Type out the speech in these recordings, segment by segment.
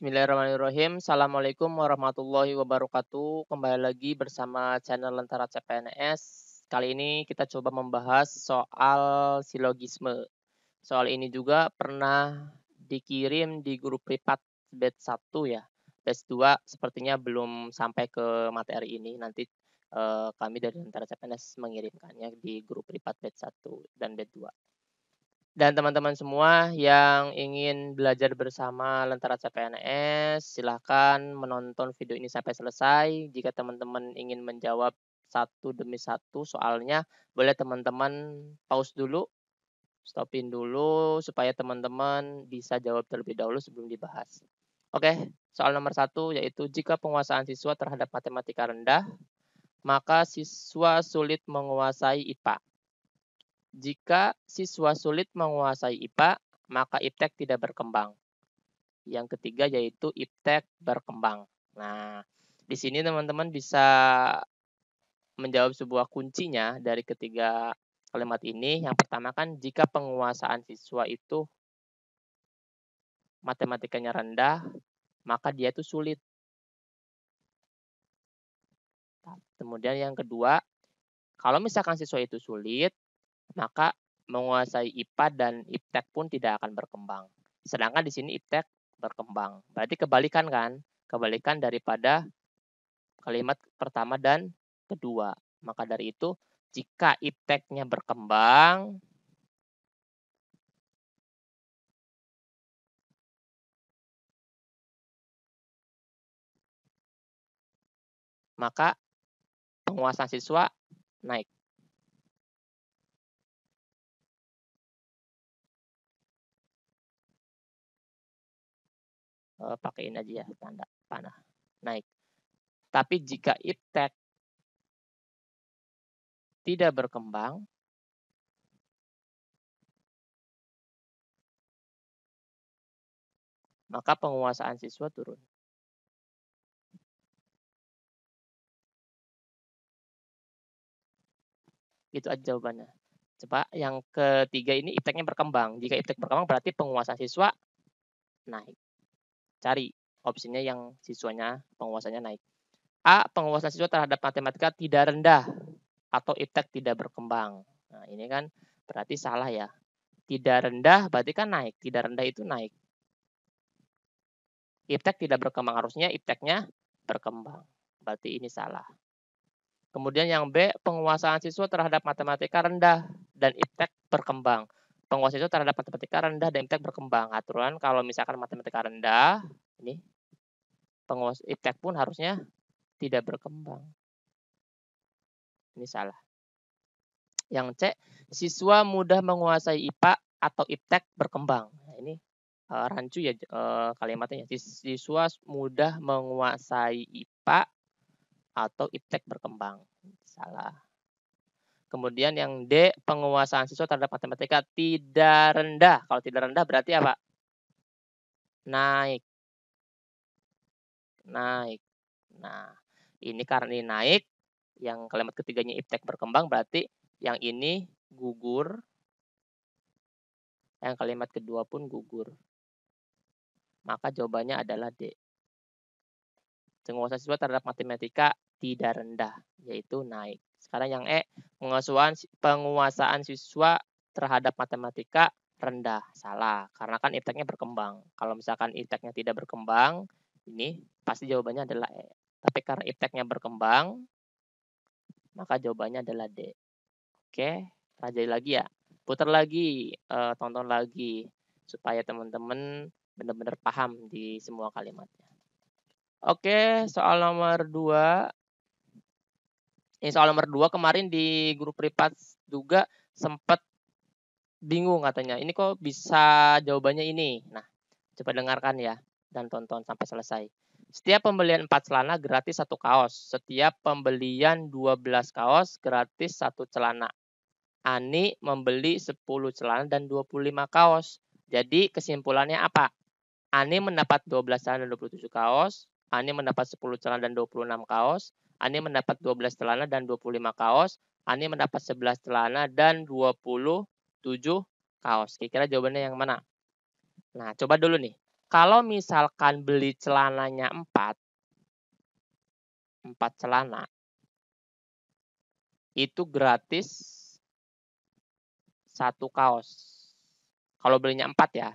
Bismillahirrahmanirrahim. Assalamualaikum warahmatullahi wabarakatuh. Kembali lagi bersama channel Lentera CPNS. Kali ini kita coba membahas soal silogisme. Soal ini juga pernah dikirim di grup privat batch 1 ya. Batch 2 sepertinya belum sampai ke materi ini. Nanti kami dari Lentera CPNS mengirimkannya di grup privat batch 1 dan batch 2. Dan teman-teman semua yang ingin belajar bersama Lentera CPNS, silahkan menonton video ini sampai selesai. Jika teman-teman ingin menjawab satu demi satu soalnya, boleh teman-teman pause dulu, stopin dulu, supaya teman-teman bisa jawab terlebih dahulu sebelum dibahas. Oke, soal nomor 1 yaitu jika penguasaan siswa terhadap matematika rendah, maka siswa sulit menguasai IPA. Jika siswa sulit menguasai IPA, maka iptek tidak berkembang. Yang ketiga yaitu iptek berkembang. Nah, di sini teman-teman bisa menjawab sebuah kuncinya dari ketiga kalimat ini. Yang pertama kan jika penguasaan siswa itu matematikanya rendah, maka dia itu sulit. Kemudian yang kedua, kalau misalkan siswa itu sulit, maka menguasai IPA dan iptek pun tidak akan berkembang. Sedangkan di sini iptek berkembang. Berarti kebalikan kan? Kebalikan daripada kalimat pertama dan kedua. Maka dari itu, jika ipteknya berkembang, maka penguasaan siswa naik. Pakaiin aja ya tanda panah. Naik. Tapi jika iptek tidak berkembang, maka penguasaan siswa turun. Itu aja jawabannya. Coba yang ketiga ini ipteknya berkembang. Jika iptek berkembang berarti penguasaan siswa naik. Cari opsinya yang siswanya penguasanya naik. A. Penguasaan siswa terhadap matematika tidak rendah atau iptek tidak berkembang. Nah, ini kan berarti salah ya. Tidak rendah berarti kan naik. Tidak rendah itu naik. Iptek tidak berkembang. Harusnya ipteknya berkembang. Berarti ini salah. Kemudian yang B. Penguasaan siswa terhadap matematika rendah dan iptek berkembang. Penguasaan siswa terhadap matematika rendah dan iptek berkembang. Aturan kalau misalkan matematika rendah, ini penguasa iptek pun harusnya tidak berkembang. Ini salah. Yang C, siswa mudah menguasai IPA atau iptek berkembang. Nah, ini rancu ya kalimatnya. Siswa mudah menguasai IPA atau iptek berkembang. Salah. Kemudian yang D, penguasaan siswa terhadap matematika tidak rendah. Kalau tidak rendah berarti apa? Naik. Naik. Nah, ini karena ini naik, yang kalimat ketiganya iptek berkembang berarti yang ini gugur. Yang kalimat kedua pun gugur. Maka jawabannya adalah D. Penguasaan siswa terhadap matematika tidak rendah, yaitu naik. Sekarang yang E, penguasaan siswa terhadap matematika rendah. Salah, karena kan ipteknya berkembang. Kalau misalkan ipteknya tidak berkembang, ini pasti jawabannya adalah E. Tapi karena ipteknya berkembang, maka jawabannya adalah D. Oke, rajai lagi ya. Putar lagi, tonton lagi, supaya teman-teman benar-benar paham di semua kalimatnya. Oke, soal nomor 2. Ini soal nomor 2 kemarin di grup privat juga sempat bingung katanya. Ini kok bisa jawabannya ini? Nah, coba dengarkan ya dan tonton sampai selesai. Setiap pembelian 4 celana gratis 1 kaos. Setiap pembelian 12 kaos gratis 1 celana. Ani membeli 10 celana dan 25 kaos. Jadi kesimpulannya apa? Ani mendapat 12 celana dan 27 kaos. Ani mendapat 10 celana dan 26 kaos. Ani mendapat 12 celana dan 25 kaos. Ani mendapat 11 celana dan 27 kaos. Kira-kira jawabannya yang mana? Nah, coba dulu nih. kalau misalkan beli celananya 4 celana, itu gratis 1 kaos. Kalau belinya 4 ya.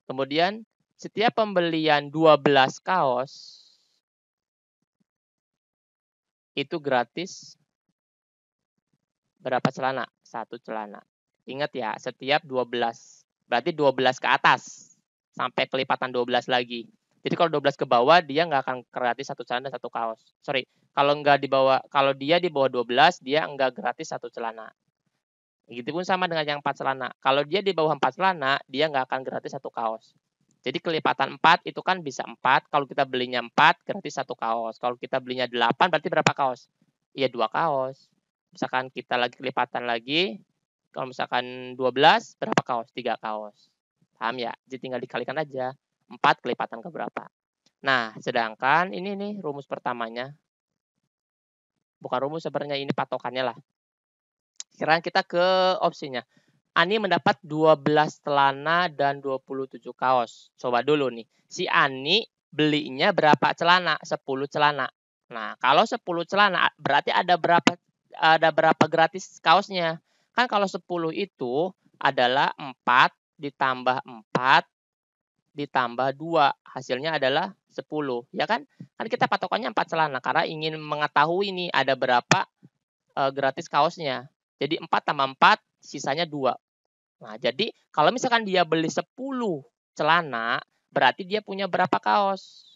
Kemudian setiap pembelian 12 kaos, itu gratis berapa celana? 1 celana. Ingat ya, setiap 12. Berarti 12 ke atas. Sampai kelipatan 12 lagi. Jadi kalau 12 ke bawah, dia nggak akan gratis 1 celana dan 1 kaos. Sorry, kalau dia di bawah 12, dia nggak gratis 1 celana. Begitupun sama dengan yang 4 celana. Kalau dia di bawah 4 celana, dia nggak akan gratis 1 kaos. Jadi kelipatan 4 itu kan bisa 4. Kalau kita belinya 4, gratis 1 kaos. Kalau kita belinya 8, berarti berapa kaos? Iya 2 kaos. Misalkan kita lagi kelipatan lagi, kalau misalkan 12, berapa kaos? 3 kaos. Paham ya? Jadi tinggal dikalikan aja. 4 kelipatan ke berapa. Nah, sedangkan ini nih rumus pertamanya. Bukan rumus sebenarnya, ini patokannya lah. Sekarang kita ke opsinya. Ani mendapat 12 celana dan 27 kaos. Coba dulu nih. Si Ani belinya berapa celana? 10 celana. Nah, kalau 10 celana berarti ada berapa gratis kaosnya? Kan kalau 10 itu adalah 4 ditambah 4 ditambah 2. Hasilnya adalah 10. Ya kan? Kan kita patokannya 4 celana karena ingin mengetahui nih ada berapa gratis kaosnya. Jadi 4 tambah 4 sisanya 2. Nah, jadi kalau misalkan dia beli 10 celana, berarti dia punya berapa kaos?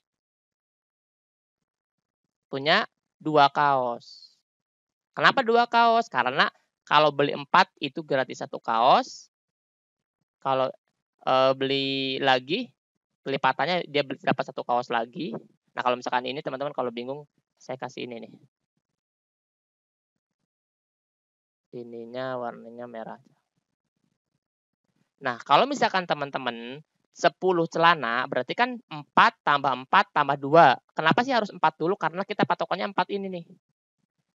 Punya 2 kaos. Kenapa 2 kaos? Karena kalau beli 4 itu gratis 1 kaos. Kalau beli lagi, kelipatannya dia dapat 1 kaos lagi. Nah, kalau misalkan ini teman-teman kalau bingung, saya kasih ini nih. Ininya warnanya merah. Nah, kalau misalkan teman-teman 10 celana, berarti kan 4 tambah 4 tambah 2. Kenapa sih harus 4 dulu? Karena kita patokannya 4 ini nih.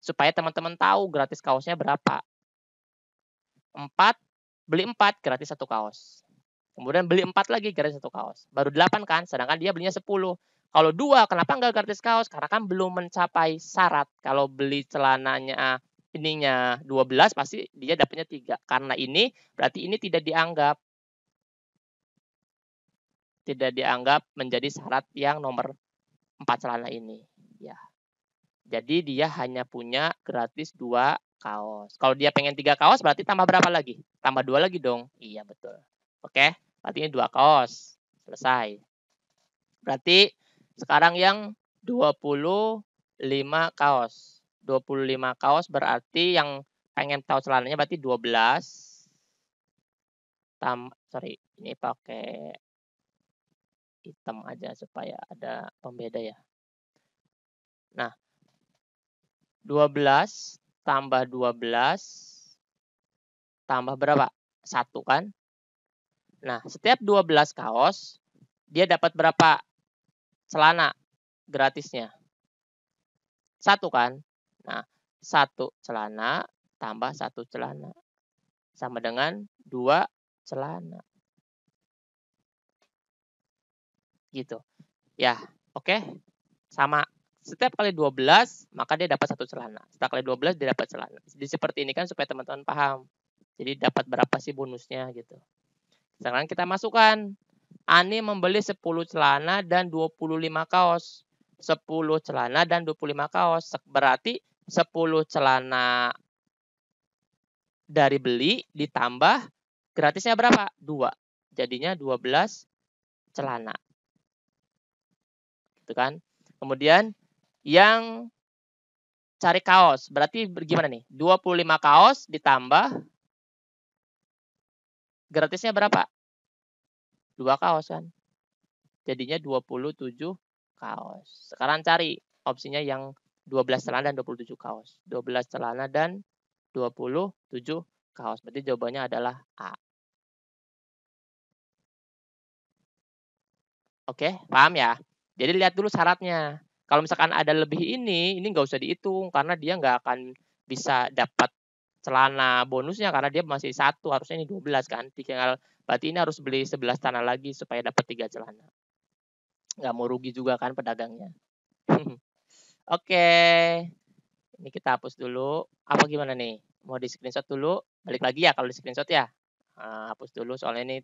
Supaya teman-teman tahu gratis kaosnya berapa. 4, beli 4, gratis 1 kaos. Kemudian beli 4 lagi, gratis 1 kaos. Baru 8 kan, sedangkan dia belinya 10. Kalau 2, kenapa nggak gratis kaos? Karena kan belum mencapai syarat. Kalau beli celananya ininya 12, pasti dia dapatnya 3. Karena ini, berarti ini tidak dianggap menjadi syarat yang nomor 4 celana ini. Ya. Jadi dia hanya punya gratis 2 kaos. Kalau dia pengen 3 kaos berarti tambah berapa lagi? Tambah 2 lagi dong. Iya betul. Oke, berarti ini 2 kaos. Selesai. Berarti sekarang yang 25 kaos. 25 kaos berarti yang pengen tahu celananya berarti 12. Ini pakai hitam aja supaya ada pembeda ya. Nah, 12 tambah 12 tambah berapa? 1 kan? Nah, setiap 12 kaos, dia dapat berapa celana gratisnya? 1 kan? Nah, 1 celana tambah 1 celana. Sama dengan 2 celana. Gitu. Ya, oke. Sama. Setiap kali 12, maka dia dapat 1 celana. Setiap kali 12, dia dapat celana. Jadi seperti ini kan supaya teman-teman paham. Jadi dapat berapa sih bonusnya gitu. Sekarang kita masukkan. Ani membeli 10 celana dan 25 kaos. 10 celana dan 25 kaos. Berarti 10 celana dari beli ditambah gratisnya berapa? 2. Jadinya 12 celana. Gitu kan? Kemudian yang cari kaos. Berarti gimana nih? 25 kaos ditambah gratisnya berapa? 2 kaos kan. Jadinya 27 kaos. Sekarang cari opsinya yang 12 celana dan 27 kaos. 12 celana dan 27 kaos. Berarti jawabannya adalah A. Oke, paham ya? Jadi lihat dulu syaratnya. Kalau misalkan ada lebih ini nggak usah dihitung karena dia nggak akan bisa dapat celana bonusnya karena dia masih 1, harusnya ini 12 kan. Berarti ini harus beli 11 celana lagi supaya dapat 3 celana. Nggak mau rugi juga kan pedagangnya. Oke, ini kita hapus dulu. Apa gimana nih? Mau di-screenshot dulu? Balik lagi ya kalau di-screenshot ya? Hapus dulu soalnya ini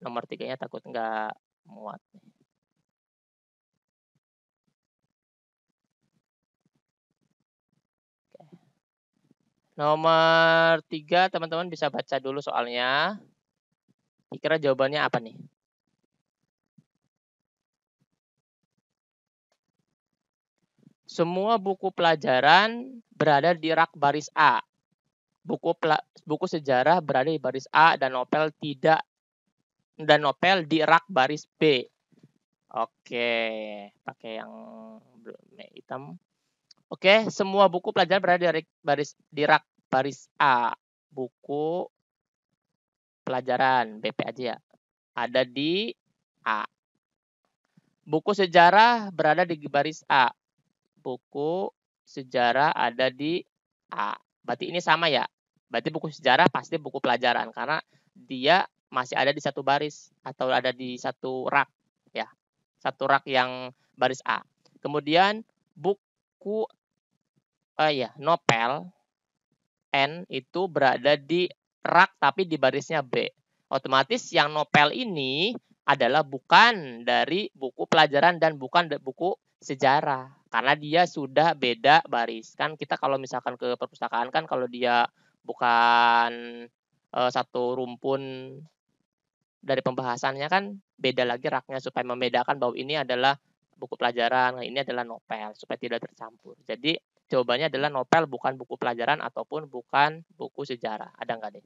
nomor 3-nya takut nggak muat. Nomor 3, teman-teman bisa baca dulu soalnya. Kira-kira jawabannya apa nih? Semua buku pelajaran berada di rak baris A. Buku sejarah berada di baris A dan novel di rak baris B. Oke, pakai yang hitam. Oke, semua buku pelajaran berada di rak baris A. Buku pelajaran BP aja ya. Ada di A. Buku sejarah berada di baris A. Buku sejarah ada di A. Berarti ini sama ya. Berarti buku sejarah pasti buku pelajaran karena dia masih ada di satu baris atau ada di satu rak ya. Satu rak yang baris A. Kemudian buku novel N itu berada di rak tapi di barisnya B. Otomatis yang novel ini adalah bukan dari buku pelajaran dan bukan buku sejarah karena dia sudah beda baris. Kan kita kalau misalkan ke perpustakaan kan kalau dia bukan satu rumpun dari pembahasannya kan beda lagi raknya supaya membedakan bahwa ini adalah buku pelajaran, ini adalah novel supaya tidak tercampur. Jadi jawabannya adalah novel bukan buku pelajaran ataupun bukan buku sejarah. Ada nggak deh?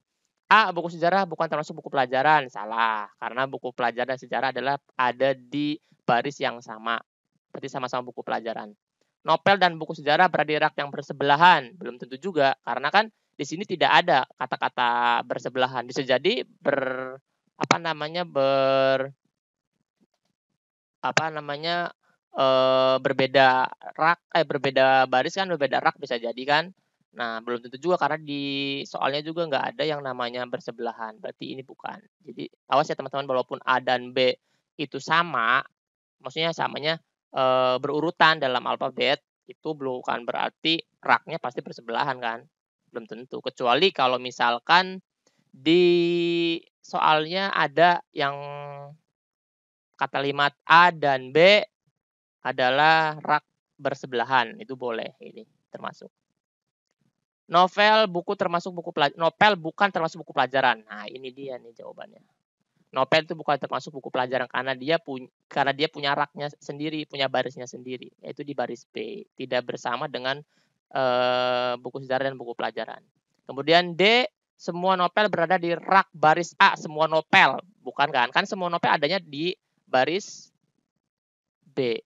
A. Buku sejarah bukan termasuk buku pelajaran. Salah. Karena buku pelajaran dan sejarah adalah ada di baris yang sama. Berarti sama-sama buku pelajaran. Novel dan buku sejarah berada di rak yang bersebelahan. Belum tentu juga. Karena kan di sini tidak ada kata-kata bersebelahan. Bisa jadi berbeda rak berbeda baris kan, berbeda rak bisa jadi kan. Nah, belum tentu juga karena di soalnya juga nggak ada yang namanya bersebelahan. Berarti ini bukan. Jadi awas ya teman-teman, walaupun A dan B itu sama, maksudnya samanya berurutan dalam alfabet, itu bukan berarti raknya pasti bersebelahan kan. Belum tentu. Kecuali kalau misalkan di soalnya ada yang kalimat A dan B adalah rak bersebelahan, itu boleh ini termasuk. Novel bukan termasuk buku pelajaran. Nah, ini dia nih jawabannya. Novel itu bukan termasuk buku pelajaran karena dia punya raknya sendiri, punya barisnya sendiri, yaitu di baris B, tidak bersama dengan buku sejarah dan buku pelajaran. Kemudian D, semua novel berada di rak baris A, semua novel, bukan kan? Kan semua novel adanya di baris B.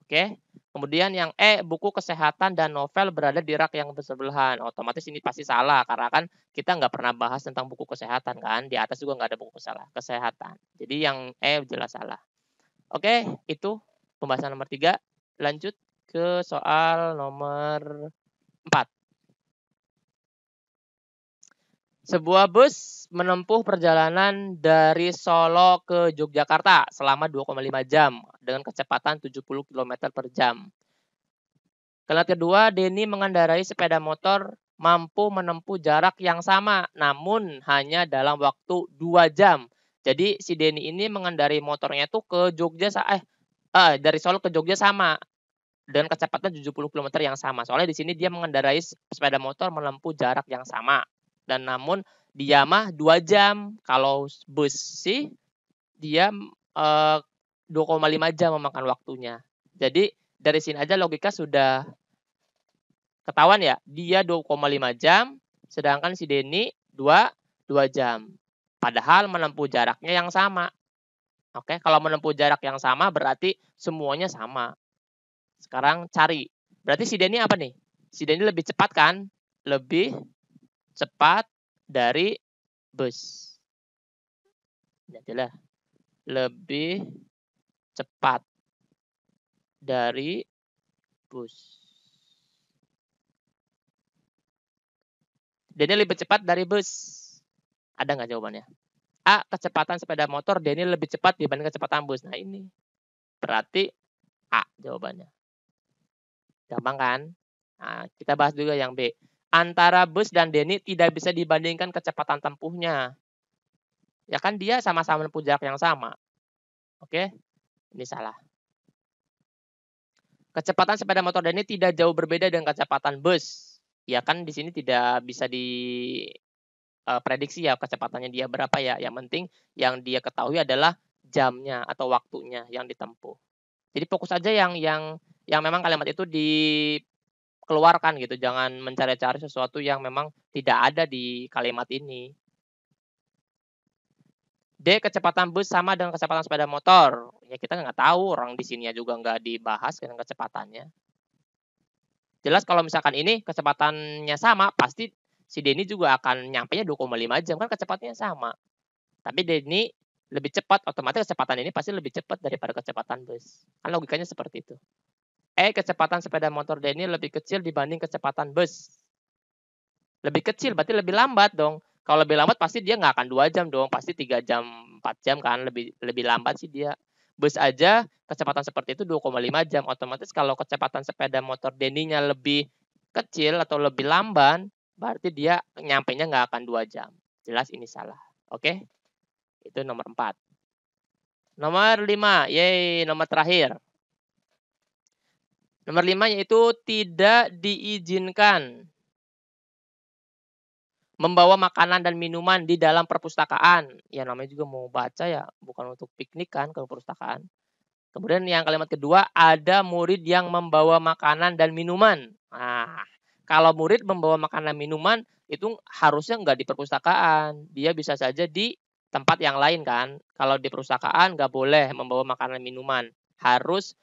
Oke. Kemudian yang E, buku kesehatan dan novel berada di rak yang bersebelahan. Otomatis ini pasti salah karena kan kita nggak pernah bahas tentang buku kesehatan kan. Di atas juga nggak ada buku kesehatan. Jadi yang E jelas salah. Oke, itu pembahasan nomor 3. Lanjut ke soal nomor 4. Sebuah bus menempuh perjalanan dari Solo ke Yogyakarta selama 2,5 jam dengan kecepatan 70 km per jam. Kelas kedua, Denny mengendarai sepeda motor mampu menempuh jarak yang sama, namun hanya dalam waktu 2 jam. Jadi si Denny ini mengendarai motornya tuh ke Jogja, dari Solo ke Jogja sama dengan kecepatan 70 km yang sama. Soalnya di sini dia mengendarai sepeda motor menempuh jarak yang sama. Dan namun dia mah 2 jam. Kalau bus sih dia 2,5 jam memakan waktunya. Jadi dari sini aja logika sudah ketahuan ya, dia 2,5 jam, sedangkan si Denny 2 jam. Padahal menempuh jaraknya yang sama. Oke, kalau menempuh jarak yang sama berarti semuanya sama. Sekarang cari. Berarti si Denny apa nih? Si Denny lebih cepat kan? Lebih cepat dari bus. Jadilah lebih cepat dari bus. Denny lebih cepat dari bus. Ada nggak jawabannya? A, kecepatan sepeda motor Denny lebih cepat dibanding kecepatan bus. Nah ini. Berarti A jawabannya. Gampang kan? Nah, kita bahas juga yang B. Antara bus dan Denny tidak bisa dibandingkan kecepatan tempuhnya. Ya kan dia sama-sama menempuh jarak yang sama. Oke? Ini salah. Kecepatan sepeda motor Denny tidak jauh berbeda dengan kecepatan bus. Ya kan di sini tidak bisa diprediksi ya kecepatannya dia berapa ya. Yang penting yang dia ketahui adalah jamnya atau waktunya yang ditempuh. Jadi fokus aja yang memang kalimat itu dikeluarkan gitu. Jangan mencari-cari sesuatu yang memang tidak ada di kalimat ini. D. Kecepatan bus sama dengan kecepatan sepeda motor. Ya kita nggak tahu, orang di sini juga nggak dibahas dengan kecepatannya. Jelas kalau misalkan ini kecepatannya sama, pasti si Denny juga akan nyampainya 2,5 jam, kan kecepatannya sama. Tapi Denny lebih cepat, otomatis kecepatan ini pasti lebih cepat daripada kecepatan bus. Kan logikanya seperti itu. Kecepatan sepeda motor Denny lebih kecil dibanding kecepatan bus. Lebih kecil, berarti lebih lambat dong. Kalau lebih lambat pasti dia nggak akan 2 jam dong, pasti 3 jam, 4 jam kan, lebih lambat sih dia. Bus aja kecepatan seperti itu 2,5 jam, otomatis kalau kecepatan sepeda motor Denny-nya lebih kecil atau lebih lamban, berarti dia nyampainya nggak akan 2 jam. Jelas ini salah. Oke? Itu nomor 4. Nomor 5, nomor terakhir. Nomor 5 yaitu tidak diizinkan membawa makanan dan minuman di dalam perpustakaan. Ya namanya juga mau baca ya, bukan untuk piknik kan ke perpustakaan. Kemudian yang kalimat kedua, ada murid yang membawa makanan dan minuman. Nah, kalau murid membawa makanan dan minuman, itu harusnya nggak di perpustakaan. Dia bisa saja di tempat yang lain kan. Kalau di perpustakaan nggak boleh membawa makanan dan minuman. Harus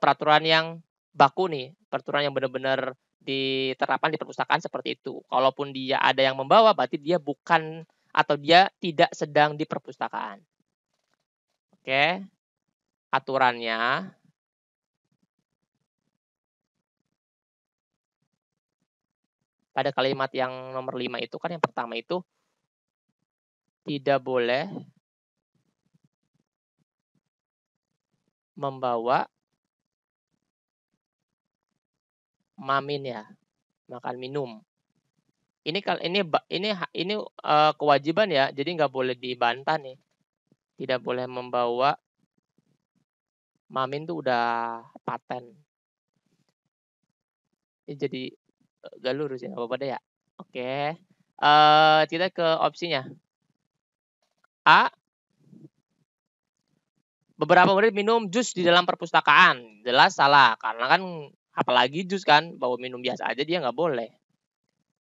peraturan yang baku nih, peraturan yang benar-benar diterapkan di perpustakaan seperti itu. Kalaupun dia ada yang membawa, berarti dia bukan atau dia tidak sedang di perpustakaan. Oke, aturannya pada kalimat yang nomor 5 itu kan yang pertama itu tidak boleh membawa mamin ya, makan minum. Ini kewajiban ya, jadi nggak boleh dibantah nih. Tidak boleh membawa mamin tuh udah paten. Ini jadi gak lurus ya, nggak apa-apa deh ya. Oke, kita ke opsinya. A. Beberapa murid minum jus di dalam perpustakaan. Jelas salah, karena kan apalagi jus kan, bawa minum biasa aja dia nggak boleh.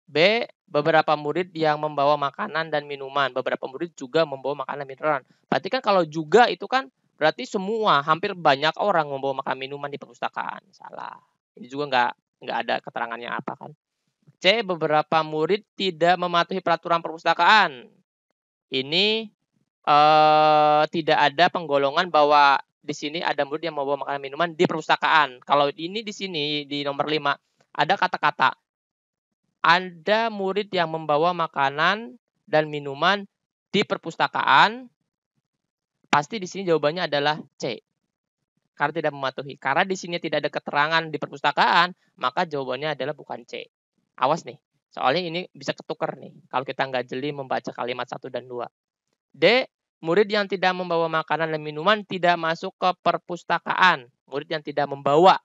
B. Beberapa murid yang membawa makanan dan minuman. Beberapa murid juga membawa makanan dan minuman. Berarti kan kalau juga itu kan berarti semua, hampir banyak orang membawa makanan minuman di perpustakaan. Salah. Ini juga nggak ada keterangannya apa kan. C. Beberapa murid tidak mematuhi peraturan perpustakaan. Ini tidak ada penggolongan bahwa di sini ada murid yang membawa makanan minuman di perpustakaan. Kalau ini di sini di nomor 5 ada kata-kata ada murid yang membawa makanan dan minuman di perpustakaan. Pasti di sini jawabannya adalah C. Karena tidak mematuhi. Karena di sini tidak ada keterangan di perpustakaan, maka jawabannya adalah bukan C. Awas nih, soalnya ini bisa ketukar nih kalau kita nggak jeli membaca kalimat 1 dan 2. D. Murid yang tidak membawa makanan dan minuman tidak masuk ke perpustakaan. Murid yang tidak membawa.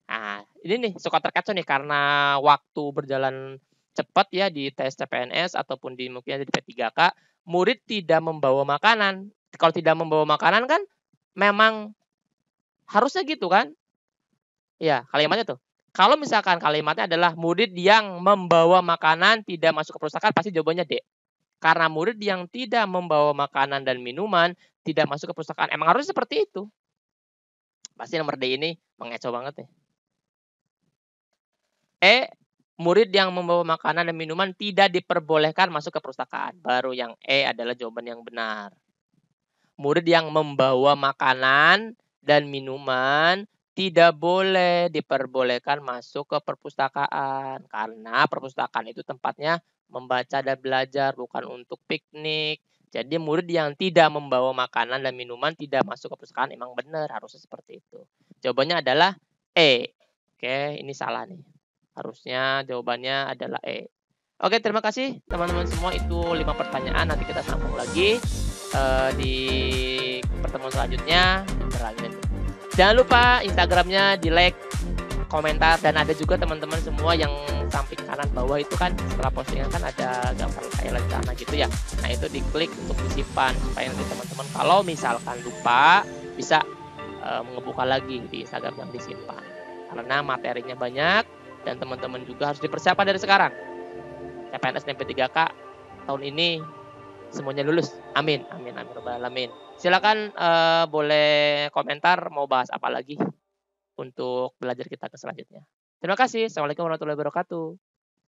Nah, ini nih suka terkecoh nih karena waktu berjalan cepat ya di tes CPNS ataupun mungkin di P3K, murid tidak membawa makanan. Kalau tidak membawa makanan kan memang harusnya gitu kan? Ya, kalimatnya tuh. Kalau misalkan kalimatnya adalah murid yang membawa makanan tidak masuk ke perpustakaan, pasti jawabannya D. Karena murid yang tidak membawa makanan dan minuman tidak masuk ke perpustakaan. Emang harusnya seperti itu. Pasti nomor D ini mengecoh banget nih. Murid yang membawa makanan dan minuman tidak diperbolehkan masuk ke perpustakaan. Baru yang adalah jawaban yang benar. Murid yang membawa makanan dan minuman tidak boleh diperbolehkan masuk ke perpustakaan. Karena perpustakaan itu tempatnya membaca dan belajar, bukan untuk piknik, Jadi murid yang tidak membawa makanan dan minuman tidak masuk ke perpustakaan, emang benar harusnya seperti itu. Jawabannya adalah E. Oke, ini salah nih. Harusnya jawabannya adalah E. Oke, terima kasih teman-teman semua, itu 5 pertanyaan, nanti kita sambung lagi, di pertemuan selanjutnya. Jangan lupa Instagram-nya di-like, komentar, dan ada juga teman-teman semua yang samping kanan bawah itu kan setelah postingan kan ada gambar saya rencana gitu ya. Nah, itu diklik untuk disimpan supaya nanti teman-teman kalau misalkan lupa bisa mengebuka lagi di Instagram yang disimpan. Karena materinya banyak dan teman-teman juga harus dipersiapkan dari sekarang. CPNS NP3K tahun ini semuanya lulus. Amin, amin, amin, rabbal alamin. Silakan boleh komentar mau bahas apa lagi untuk belajar kita ke selanjutnya. Terima kasih. Assalamualaikum warahmatullahi wabarakatuh.